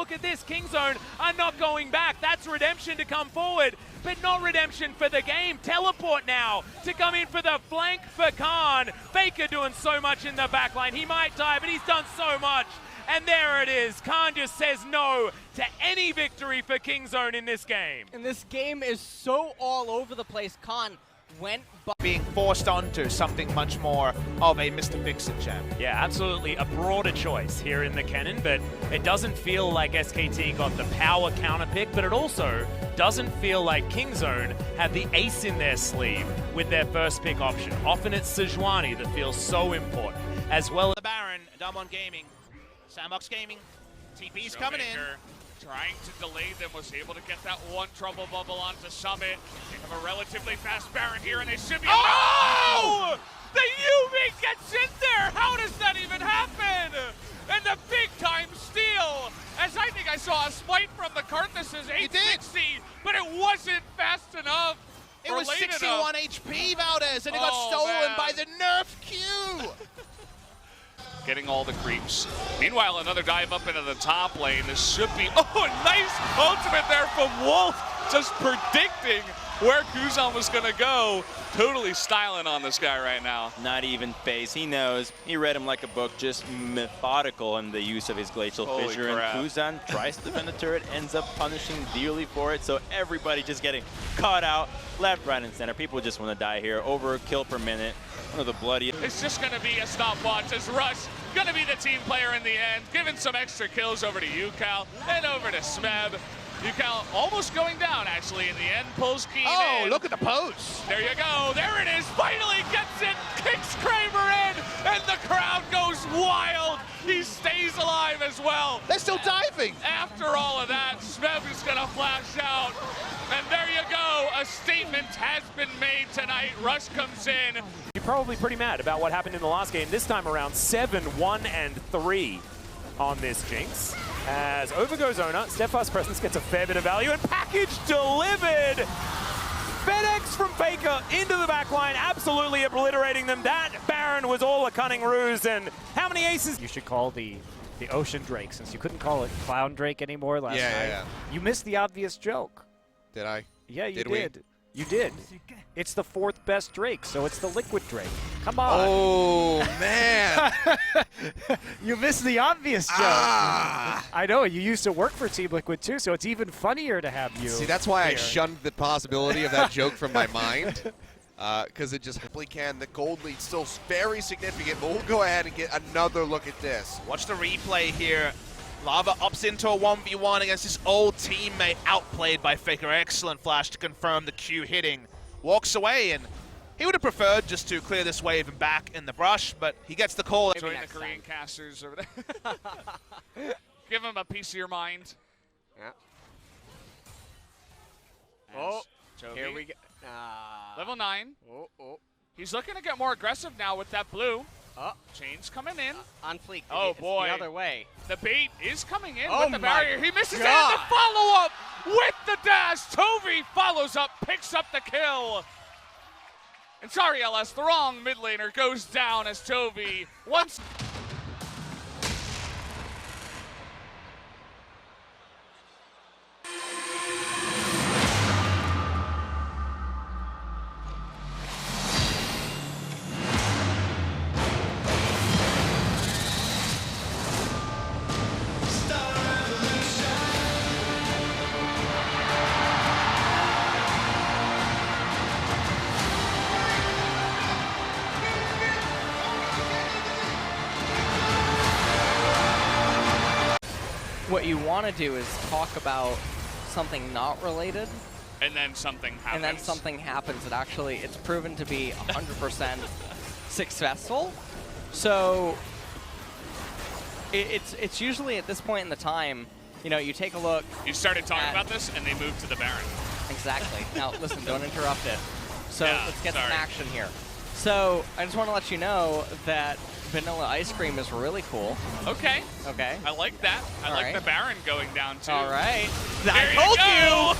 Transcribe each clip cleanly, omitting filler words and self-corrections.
look at this. Kingzone are not going back. That's redemption to come forward, but not redemption for the game. Teleport now to come in for the flank for Khan. Faker doing so much in the backline. He might die, but he's done so much. And there it is. Khan just says no to any victory for Kingzone in this game. And this game is so all over the place. Khan went being forced onto something much more of a Mr. Fix-It champ. Yeah, absolutely a broader choice here in the Cannon, but it doesn't feel like SKT got the power counter pick, but it also doesn't feel like Kingzone had the ace in their sleeve with their first pick option. Often it's Sejuani that feels so important, as well as The Baron, Damwon Gaming, Sandbox Gaming, TP's coming in. Trying to delay them, was able to get that one trouble bubble onto Summit. They have a relatively fast Baron here, and they should be. Oh! The UV gets in there! How does that even happen? And the big time steal! As I think I saw a smite from the Karthus's 860, but it wasn't fast enough. It was 61 HP, Valdez, and it got stolen by the Nerf Q! Getting all the creeps. Meanwhile, another dive up into the top lane. This should be, oh, nice ultimate there from Wolf, just predicting where Kuzan was gonna go. Totally styling on this guy right now. Not even phase. He knows. He read him like a book, just methodical in the use of his Glacial Holy Fissure. crap. And Kuzan tries to defend the turret, ends up punishing dearly for it. So everybody just getting caught out, left, right, and center. People just want to die here. Over a kill per minute. One of the bloodiest. It's just gonna be a stopwatch as Rush gonna be the team player in the end, giving some extra kills over to Yukal and over to Smeb. Yukal almost going down, actually, in the end, pulls Keen in. Look at the pose. There you go, there it is, finally gets it, kicks Kramer in, and the crowd goes wild. He stays alive as well. They're still diving. After all of that, Smeb is gonna flash out. And there you go, a statement has been made tonight. Rush comes in. You're probably pretty mad about what happened in the last game. This time around, 7-1-3 on this Jinx. As over goes Ona, Steadfast Presence gets a fair bit of value, and package delivered! FedEx from Faker into the backline, absolutely obliterating them. That Baron was all a cunning ruse, and how many aces? You should call the Ocean Drake, since you couldn't call it Clown Drake anymore last night. Yeah. You missed the obvious joke. Did I? Yeah, you Did we? did. You did. It's the 4th best Drake, so it's the Liquid Drake. Come on. Oh, man. You missed the obvious joke. I know, you used to work for Team Liquid too, so it's even funnier to have you. See, that's why I here. shunned the possibility of that joke from my mind. Because it just simply can. The gold lead still very significant, but we'll go ahead and get another look at this. Watch the replay here. Lava ups into a 1v1 against his old teammate, outplayed by Faker. Excellent flash to confirm the Q hitting. Walks away, and he would have preferred just to clear this wave and back in the brush, but he gets the call. Join the Korean casters over there. Give him a piece of your mind. Yeah. Oh, Here we go. Level 9. Oh. He's looking to get more aggressive now with that blue. Oh. Chain's coming in. On fleek. Oh, It's boy. the other way. The bait is coming in Oh with the barrier. my He misses it. God. The follow-up with the dash. Tovi follows up, picks up the kill. And sorry, LS, the wrong mid laner goes down as Tovi once. What you want to do is talk about something not related, And then something happens. and then something happens that actually it's proven to be 100% successful. So it's usually at this point in the time, you know, you take a look. You started talking about this, and they moved to the Baron. Exactly. Now listen, don't interrupt it. So Yeah, let's get sorry. some action here. So I just want to let you know that vanilla ice cream is really cool. Okay. Okay. I like that. I All like right. the Baron going down, too. All right. There you go!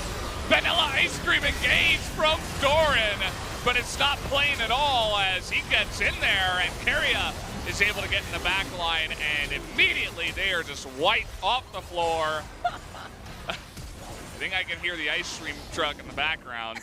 Vanilla ice cream engaged from Doran, but it's not playing at all as he gets in there, and Keria is able to get in the back line, and immediately they are just wiped off the floor. I think I can hear the ice cream truck in the background.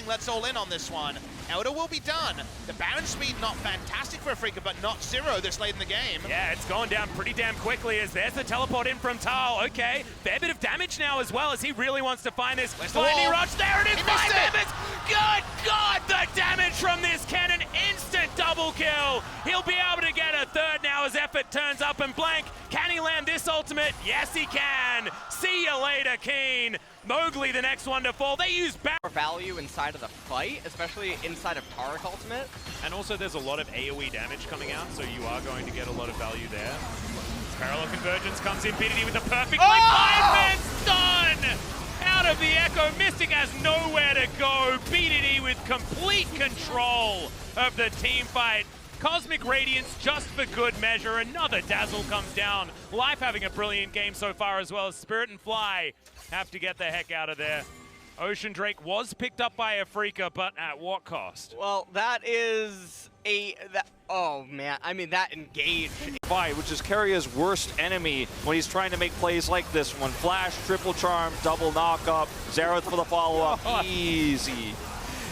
Let's all in on this one. Elder will be done. The Baron speed not fantastic for Afrika, but not zero this late in the game. Yeah, it's going down pretty damn quickly as there's the teleport in from Tal. Okay, fair bit of damage now as well as he really wants to find this. Where's the Lightning wall? rush, there it is, He 5 missed it! members! Good God, the damage from this cannon, instant double kill. He'll be able to get a third now as effort turns up and blank. Can he land this ultimate? Yes, he can. See you later, Keen. Mowgli, the next one to fall. They use back. Value inside of the fight, especially inside of Taric ultimate. And also there's a lot of AoE damage coming out, so you are going to get a lot of value there. Parallel Convergence comes in, BDD with the perfect blink. 5-man stun! Out of the Echo, Mystic has nowhere to go. BDD with complete control of the team fight. Cosmic Radiance just for good measure. Another Dazzle comes down. Life having a brilliant game so far as well as Spirit and Fly have to get the heck out of there. Ocean Drake was picked up by Afrika, but at what cost? Well, that is oh man, I mean that engage. Fight, which is Keiria's worst enemy when he's trying to make plays like this one. Flash, triple charm, double knock up, Xerath for the follow-up. Easy.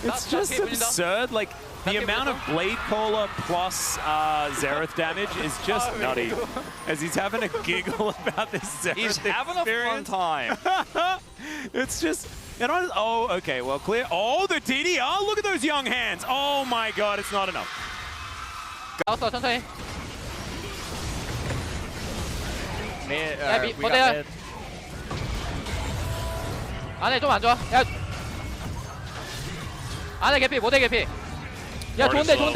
It's just absurd. Like, the amount of Blade Caller plus Xerath damage is just nutty. As he's having a giggle about this Xerath He's having a fun time. It's just... oh, okay, well, clear. Oh, the DDR! Look at those young hands! Oh my god, it's not enough. 천천히. We got 야, 안에 좀 안 좋아. 야. 안에 개피, 모대 개피. 야, 좋은데. 좋아.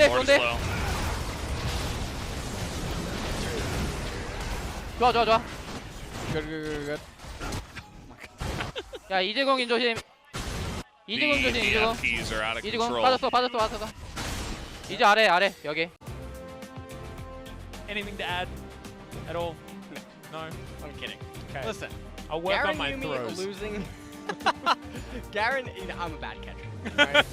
굿. 야, 이재공인 조심. 이재공 조심, The 이재공. EMPs are out of 이재공 control. 빠졌어. 이제 아래, 여기. Anything to add at all? No? I'm kidding. Okay. Listen, I'll work Garen on my knew me throws. losing. Garen, I'm a bad catcher. Right?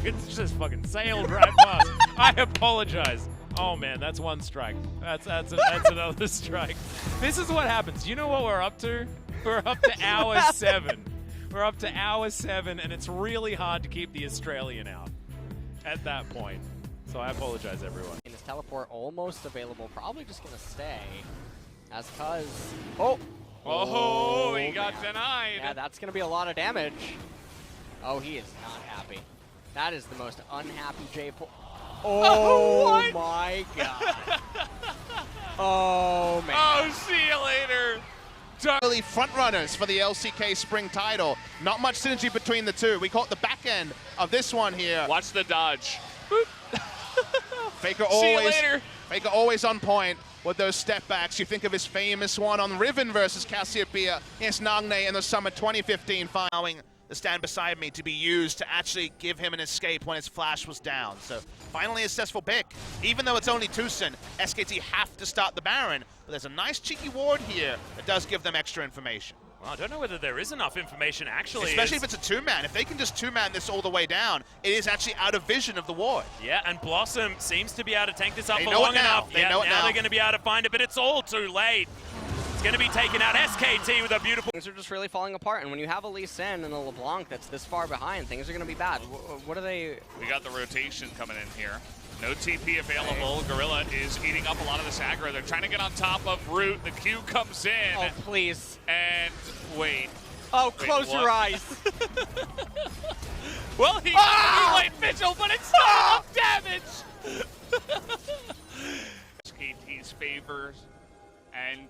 It's just fucking sailed right past. I apologize. Oh man, that's one strike. That's another strike. This is what happens. You know what we're up to? We're up to hour 7. We're up to hour 7, and it's really hard to keep the Australian out at that point. So I apologize, everyone. His teleport almost available. Probably just gonna stay. As cuz. Oh, He got man. denied. Yeah, that's gonna be a lot of damage. Oh, he is not happy. That is the most unhappy J4. Oh my god. Oh man. Oh, see you later. Early front runners for the LCK Spring title. Not much synergy between the two. We caught the back end of this one here. Watch the dodge. Faker See you later. always on point with those step backs. You think of his famous one on Riven versus Cassiopeia against Nagne in the summer 2015 allowing the stand beside me to be used to actually give him an escape when his flash was down. So finally a successful pick. Even though it's only Tucson, SKT have to start the Baron. But there's a nice cheeky ward here that does give them extra information. Well, I don't know whether there is enough information actually. Especially if it's a 2-man. If they can just 2-man this all the way down, it is actually out of vision of the ward. Yeah, and Blossom seems to be able to tank this up They for know it long now. enough. They know it now. They're going to be able to find it, but it's all too late. It's going to be taken out. SKT with a beautiful... Things are just really falling apart, and when you have a Lee Sin and a LeBlanc that's this far behind, things are going to be bad. What are they... We got the rotation coming in here. No TP available. Gorilla is eating up a lot of this aggro. They're trying to get on top of Root. The Q comes in. Oh, please. And wait. Oh, Wait, close your what? eyes. Well, he got the light vigil, but it's not enough damage. SKT's favors. And,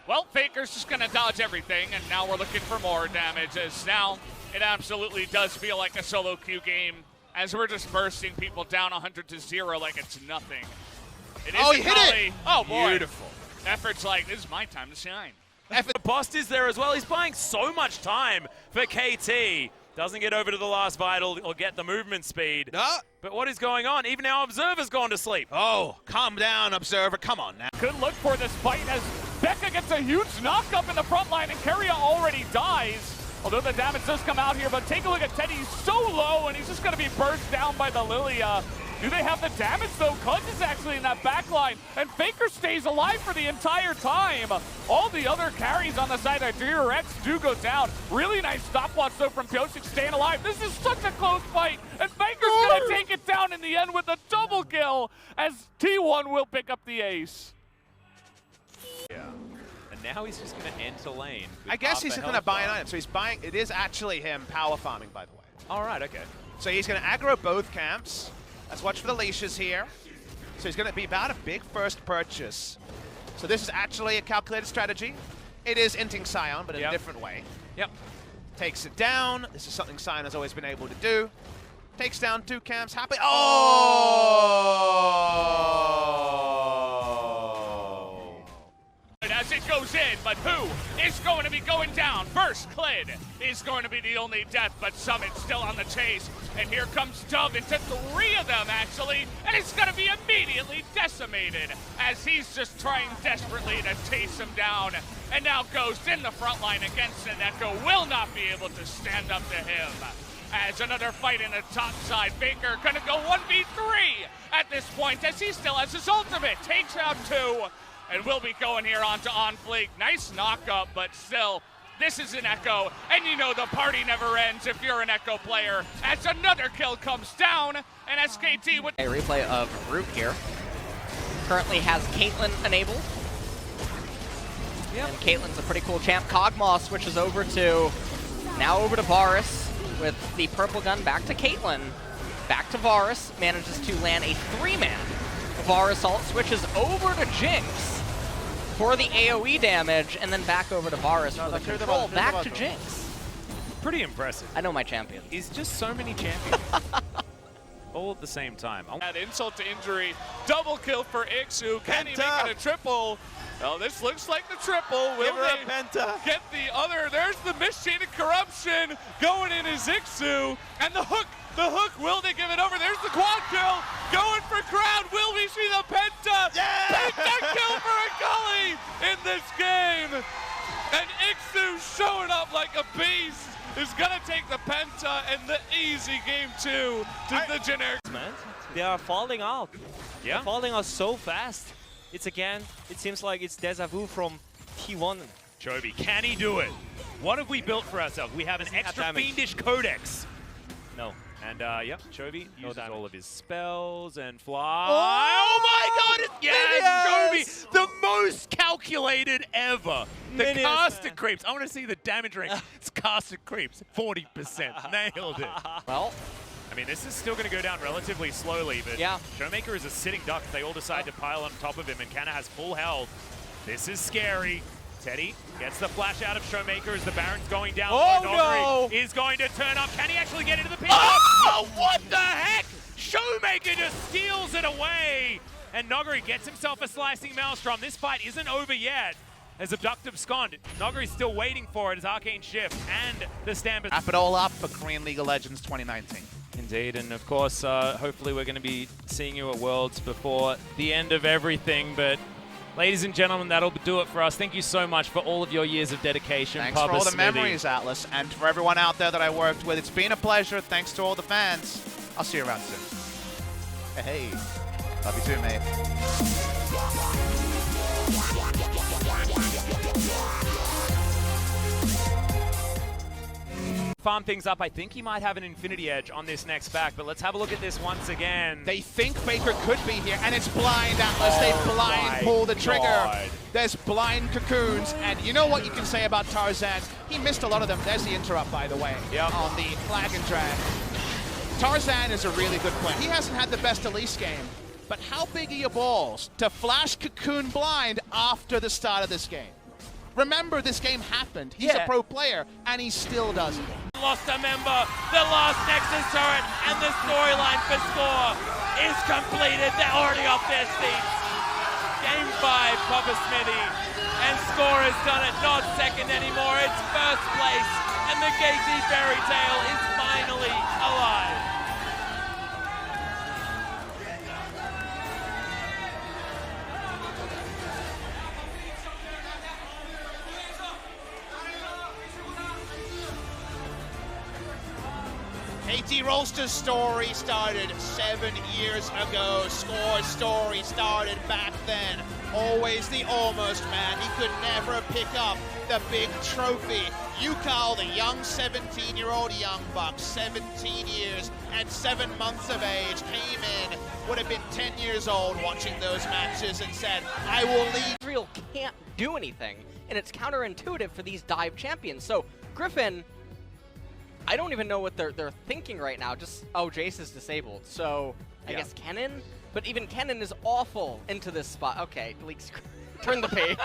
well, Faker's just going to dodge everything, and now we're looking for more damage, as now it absolutely does feel like a solo queue game, as we're just bursting people down 100-0 like it's nothing. It is he hit it! Oh, boy. Beautiful. Effort's like, this is my time to shine. The Bost is there as well. He's buying so much time for KT. Doesn't get over to the last vital or get the movement speed. No. But what is going on? Even our Observer's gone to sleep. Oh, calm down, Observer. Come on now. Good look for this fight as Becca gets a huge knock up in the front line and Keria already dies. Although the damage does come out here, but take a look at Teddy. He's so low and he's just going to be burst down by the Lilia. Do they have the damage though? Clid is actually in that back line, and Faker stays alive for the entire time. All the other carries on the side of Rex do go down. Really nice stopwatch though from Pyosik staying alive. This is such a close fight, and Faker's gonna take it down in the end with a double kill as T1 will pick up the ace. Yeah. And now he's just going to enter lane. I guess he's going to buy an item. So he's buying, it is actually him power farming, by the way. All right, okay. So he's going to aggro both camps. Let's watch for the leashes here. So he's going to be about a big first purchase. So this is actually a calculated strategy. It is inting Sion, but in a different way. Yep. Takes it down. This is something Sion has always been able to do. Takes down 2 camps. Happy. Oh! As it goes in, but who is going to be going down? First, Clid is going to be the only death, but Summit still on the chase. And here comes Dub into 3 of them, actually, and it's going to be immediately decimated as he's just trying desperately to chase him down. And now Ghost in the front line against an Echo will not be able to stand up to him. As another fight in the top side, Faker gonna go 1v3 at this point as he still has his ultimate. Takes out 2. And we'll be going here onto OnFleek. Nice knock-up, but still, this is an Echo, and you know the party never ends if you're an Echo player. As another kill comes down, and SKT with a replay of Root here. Currently has Caitlyn enabled. Yep. And Caitlyn's a pretty cool champ. Kog'Maw switches over to Varus with the purple gun back to Caitlyn. Back to Varus, manages to land a 3-man. Varus ult switches over to Jinx for the AoE damage, and then back over to Varus for the control, back to Jinx. Pretty impressive. I know my champion. He's just so many champions. All at the same time. Add insult to injury. Double kill for Ixu. Can he make it a triple? Well, this looks like the triple. Will they get the other? There's the Mist-Chain of Corruption. Going in is Ixu. And the hook. The hook. Will they give it over? There's the quad kill. Going for crowd. Will we see the Penta? Yeah! Penta kill for a Gully in this game. And Ixu showing up like a beast is going to take the Penta and the easy game 2 to the generic. Man, they are falling out. Yeah. They're falling out so fast. It's again, it seems like it's deja vu from T1. Chovy, can he do it? What have we built for ourselves? We have an extra fiendish codex. No. And yep, Chovy uses damage. all of his spells and fly. Oh my god, it's Chovy! The most calculated ever. The Minions, caster creeps. I want to see the damage range. It's caster creeps, 40%. Nailed it. Well, I mean, this is still going to go down relatively slowly, but Showmaker is a sitting duck. They all decide to pile on top of him, and Canna has full health. This is scary. Teddy gets the flash out of Showmaker as the Baron's going down. Oh, no! Is going to turn up. Can he actually get into the pin? Oh, what the heck? Showmaker just steals it away. And Noguri gets himself a slicing Maelstrom. This fight isn't over yet. As Abductive Scond, Noguri's still waiting for it as Arcane Shift and the Stampede. Wrap it all up for Korean League of Legends 2019. Indeed, and of course, hopefully we're going to be seeing you at Worlds before the end of everything, but ladies and gentlemen, that'll do it for us. Thank you so much for all of your years of dedication. Thanks for all the memories, Atlas, and for everyone out there that I worked with. It's been a pleasure. Thanks to all the fans. I'll see you around soon. Hey, love you too, mate. Farm things up. I think he might have an Infinity Edge on this next back, but let's have a look at this once again. They think Faker could be here, and it's blind, Atlas. They blind pull the trigger. God. There's blind cocoons, and you know what you can say about Tarzan? He missed a lot of them. There's the interrupt, by the way, on the flag and drag. Tarzan is a really good player. He hasn't had the best Elise game, but how big are your balls to flash cocoon blind after the start of this game? Remember, this game happened. He's a pro player, and he still does it. Lost a member, the last Nexus turret, and the storyline for Score is completed. They're already off their seats. Game 5, Papa Smithy, and Score has done it. Not second anymore, it's first place, and the KT Fairy Tale is finally alive. KT Rolster's story started 7 years ago. Score's story started back then. Always the almost man. He could never pick up the big trophy. Yukal, the young 17-year-old young buck, 17 years and 7 months of age, came in, would have been 10 years old watching those matches and said, I will lead. Israel can't do anything, and it's counterintuitive for these dive champions. So Griffin, I don't even know what they're thinking right now. Just, oh, Jace is disabled. So I guess Kennen? But even Kennen is awful into this spot. Okay, delete screen. Turn the page.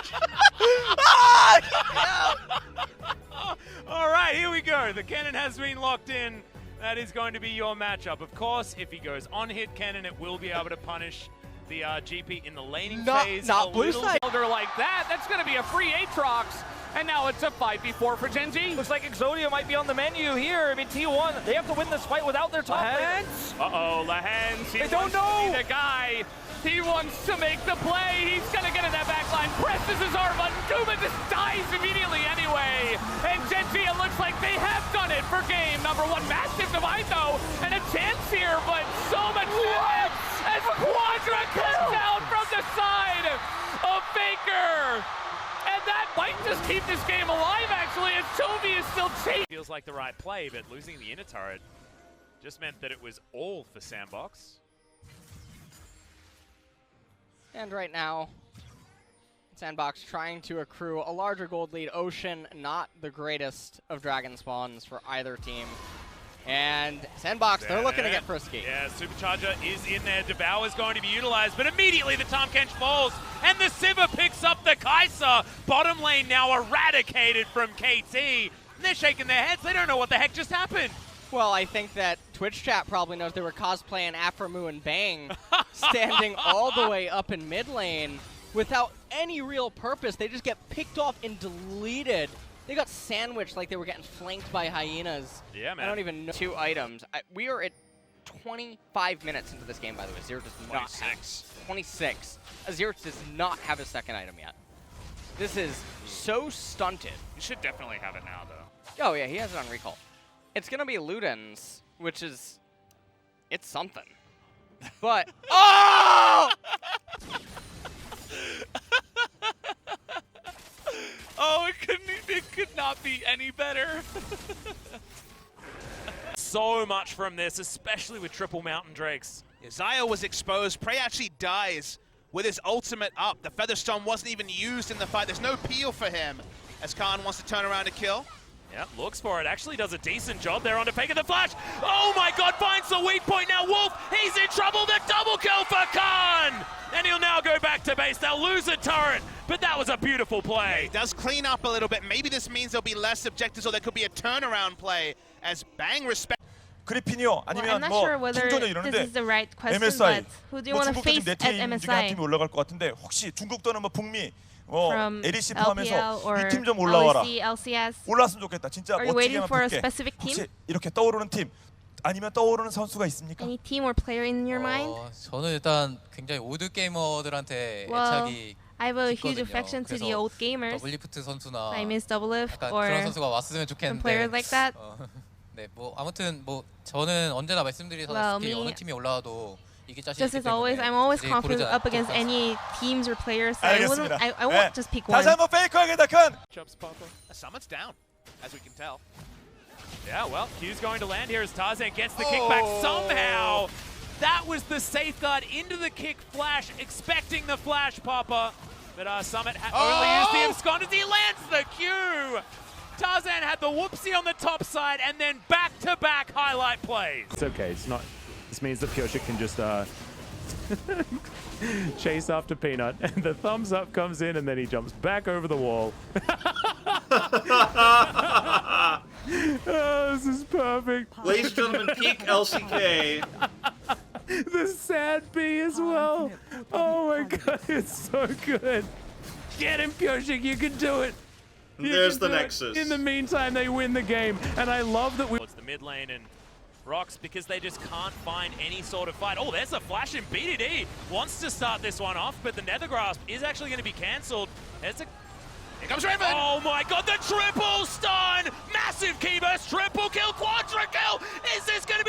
All right, here we go. The Kennen has been locked in. That is going to be your matchup. Of course, if he goes on hit Kennen, it will be able to punish the GP in the laning phase. Not a blue little side. Like that, that's going to be a free Aatrox. And now it's a 5v4 for Gen Z. Looks like Exodia might be on the menu here. I mean, T1, they have to win this fight without their top laner. Uh-oh, Lahens. They don't know. The guy. He wants to make the play. He's going to get in that back line. Presses his R button. Kuma just dies immediately anyway. And Gen Z, it looks like they have done it for game number 1. Massive divide, though. And a chance here, but so much damage as Quadra comes out from the side of Faker. And that might just keep this game alive, actually, as Chovy is still chasing. Feels like the right play, but losing the inner turret just meant that it was all for Sandbox. And right now, Sandbox trying to accrue a larger gold lead. Ocean, not the greatest of dragon spawns for either team. And Sandbox, they're looking to get frisky. Yeah, Supercharger is in there. Devour is going to be utilized, but immediately the Tahm Kench falls, and the Sivir picks up the Kai'Sa. Bottom lane now eradicated from KT. And they're shaking their heads. They don't know what the heck just happened. Well, I think that Twitch chat probably knows they were cosplaying Aphromoo and Bang, standing all the way up in mid lane without any real purpose. They just get picked off and deleted. They got sandwiched like they were getting flanked by hyenas. Yeah, man. I don't even know. 2 items. We are at 25 minutes into this game, by the way. Azir does not have 26. Azir does not have a second item yet. This is so stunted. You should definitely have it now, though. Oh, yeah, he has it on recall. It's going to be Luden's, which is... It's something. But... Oh! Oh, it could not be any better. So much from this, especially with triple Mountain Drakes. Zaya was exposed. Prey actually dies with his ultimate up. The Featherstone wasn't even used in the fight. There's no peel for him as Khan wants to turn around to kill. Yep, looks for it. Actually does a decent job there on Faker the Flash. Oh my god, finds the weak point now. Wolf, he's in trouble. The double kill for Khan. And he'll now go back to base. They'll lose a turret, but that was a beautiful play. He does clean up a little bit. Maybe this means there'll be less objectives or there could be a turnaround play as Bang respect. 그리핀이요. 아니면 I'm not 뭐 sure whether 충전이 this 이러는데 is the right question, MSI but who do you 뭐 want to 중국도 face 지금 네 at 팀 중에 한 MSI? 팀이 올라갈 것 같은데 혹시 중국 또는 뭐 북미 뭐 From LEC LPL 포함해서 or 이 팀 좀 올라와라. LEC, LCS? 올라왔으면 좋겠다. 진짜 Are you 멋지게만 waiting for a 볼게. specific team? 혹시 이렇게 떠오르는 팀 아니면 떠오르는 선수가 있습니까? Any team or player in your mind? 저는 일단 굉장히 올드 게이머들한테 Well, 애착이 I have a huge 있거든요. affection to the 그래서 old gamers. 더블리프트 선수나 I miss Doublelift 약간 or 그런 선수가 왔으면 some 좋겠는데 players like that. 네, 뭐 아무튼 뭐 저는 언제나 말씀드리다시피 어느 팀이 올라와도 이길 자신 Just 있기 as always, 때문에 I'm always 굳이 confident 고르지 up against 않겠습니다. any teams or players. So 알겠습니다. I won't just pick one. 다시 한번 페이커에게 큰 Summit's down, as we can tell. Yeah, well, Q's going to land here as Tarzan gets the kickback somehow. That was the safeguard into the kick flash, expecting the flash popper. But Summit only used the abscond as he lands the Q. Tarzan had the whoopsie on the top side and then back-to-back highlight plays. It's okay. It's not. This means that Pioshik can just chase after Peanut, and the thumbs up comes in, and then he jumps back over the wall. Oh, this is perfect. Ladies and gentlemen, peak LCK. The sad B as well. Oh my god, it's so good. Get him, Pioshik, you can do it. There's the Nexus. In the meantime, they win the game, and I love that we... It's the mid lane and Rocks because they just can't find any sort of fight. Oh, there's a flash in BDD. Wants to start this one off, but the Nether Grasp is actually going to be cancelled. There's a... Here comes Raven! Oh my god, the triple stun! Massive key burst, triple kill, quadra kill! Is this going to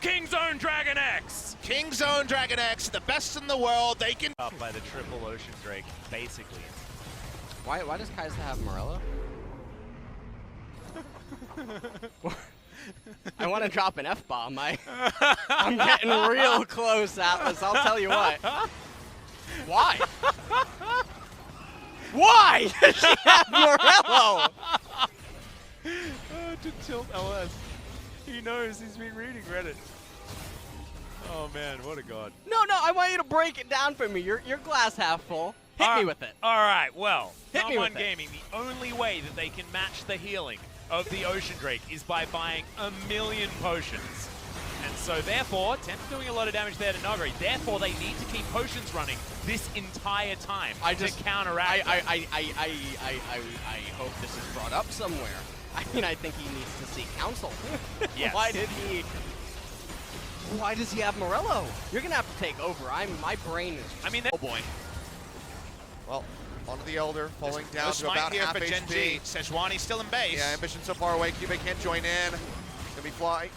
King's Own Dragon X! King's Own Dragon X, the best in the world. They can up by the triple Ocean Drake, basically. Why does Kaiser have Morello? I want to drop an F-bomb. I'm getting real close, Atlas. I'll tell you what. Why? Why does she have Morello? To tilt LS. He knows. He's been reading Reddit. Oh man, what a god. No, I want you to break it down for me. Your glass half full. Hit me with it. All right, well, Hit me with Someone it. Gaming, the only way that they can match the healing of the Ocean Drake is by buying 1,000,000 potions. And so therefore, Temp's doing a lot of damage there to Nogari. Therefore, they need to keep potions running this entire time to counteract. I hope this is brought up somewhere. I mean, I think he needs to seek counsel. Yes. Why does he have Morello? You're gonna have to take over. My brain is. I mean, oh boy. Well, onto the Elder, falling down No to smite about here half for Gen G. HP. Sejuani's still in base. Yeah, Ambition so far away. Cube can't join in. Gonna be fly.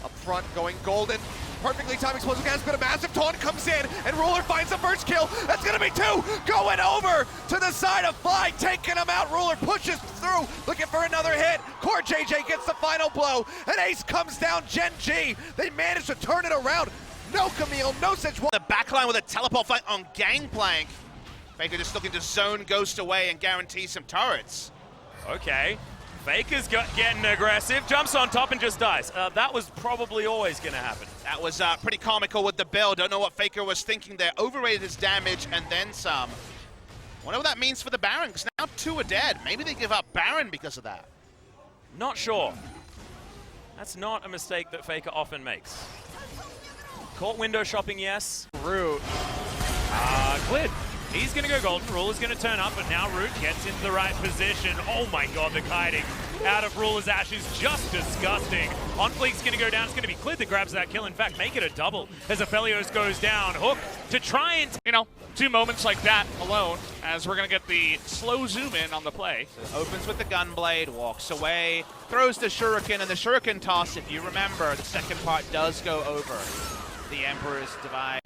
Up front, going golden. Perfectly timed explosive gas, but a massive taunt comes in, and Ruler finds the first kill. That's gonna be 2. Going over to the side of Fly, taking him out. Ruler pushes through, looking for another hit. Core JJ gets the final blow, and Ace comes down. Gen G, they manage to turn it around. No Camille, no Sejuani. The backline with a teleport fight on Gangplank. Faker just looking to zone Ghost away and guarantee some turrets. Okay. Faker's getting aggressive, jumps on top and just dies. That was probably always going to happen. That was pretty comical with the build. Don't know what Faker was thinking there. Overrated his damage and then some. Wonder what that means for the Baron, because now 2 are dead. Maybe they give up Baron because of that. Not sure. That's not a mistake that Faker often makes. Caught window shopping, yes. Root. Clid. He's going to go golden. Ruler's going to turn up, but now Root gets into the right position. Oh my god, the kiting out of Ruler's Ashes, just disgusting. On Fleek's going to go down. It's going to be Clid that grabs that kill. In fact, make it a double as Aphelios goes down. Hook to try and... You know, 2 moments like that alone, as we're going to get the slow zoom in on the play. So opens with the Gunblade, walks away, throws the Shuriken, and the Shuriken toss, if you remember, the second part does go over the Emperor's Divine.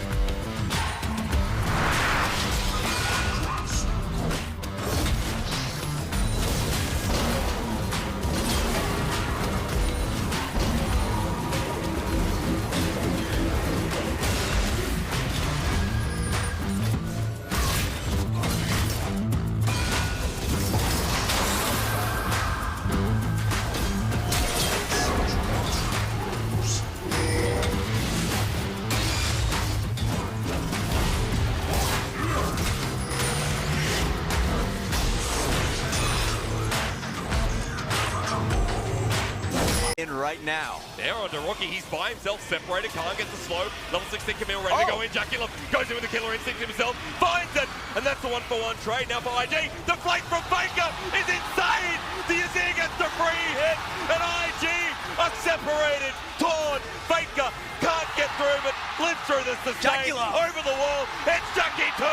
Right now. There on Rocky, he's by himself, separated, can't get the slow. Level 16 Camille ready to go in. Jackie Love goes in with the killer instinct himself, finds it, and that's the 1-for-1 trade now for IG. The flank from Faker is insane! The Azir gets the free hit, and IG are separated, torn. Faker can't get through, but lives through this sustain over the wall. It's Jackie 2!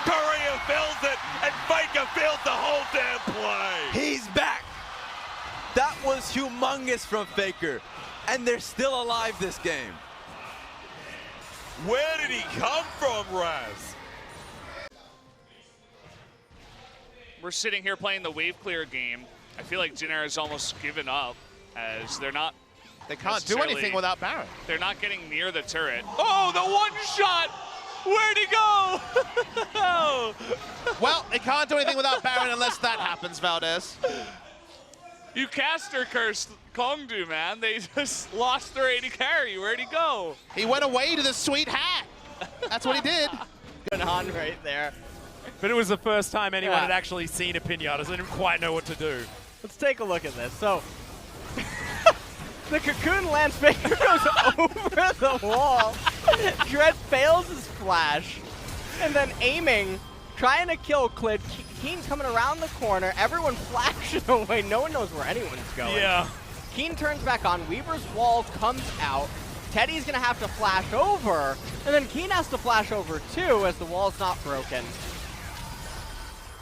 Korea fills it, and Faker fills the whole damn play. He's back. That was humongous from Faker, and they're still alive this game. Where did he come from, Raz? We're sitting here playing the wave clear game. I feel like Genera's almost given up, as they're not. They can't do anything without Baron. They're not getting near the turret. Oh, the one shot! Where'd he go? Well, they can't do anything without Baron unless that happens, Valdez. You caster cursed Kongdu, man. They just lost their AD carry. Where'd he go? He went away to the sweet hat. That's what he did. Good on right there. But it was the first time anyone had actually seen a Pinata, so they didn't quite know what to do. Let's take a look at this. So, the Cocoon lands, Faker goes over the wall. Dread fails his flash, and then aiming, trying to kill Clid. Keen's coming around the corner, everyone flashing away, no one knows where anyone's going. Yeah. Keen turns back on, Weaver's wall comes out, Teddy's gonna have to flash over, and then Keen has to flash over too as the wall's not broken.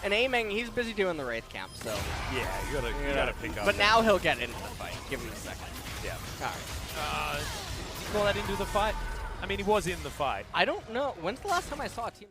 And aiming, he's busy doing the Wraith camp, so. Yeah, you gotta pick up. But now he'll get into the fight, give him a second. Yeah. All right. Did you call that into the fight? I mean, he was in the fight. I don't know. When's the last time I saw a team?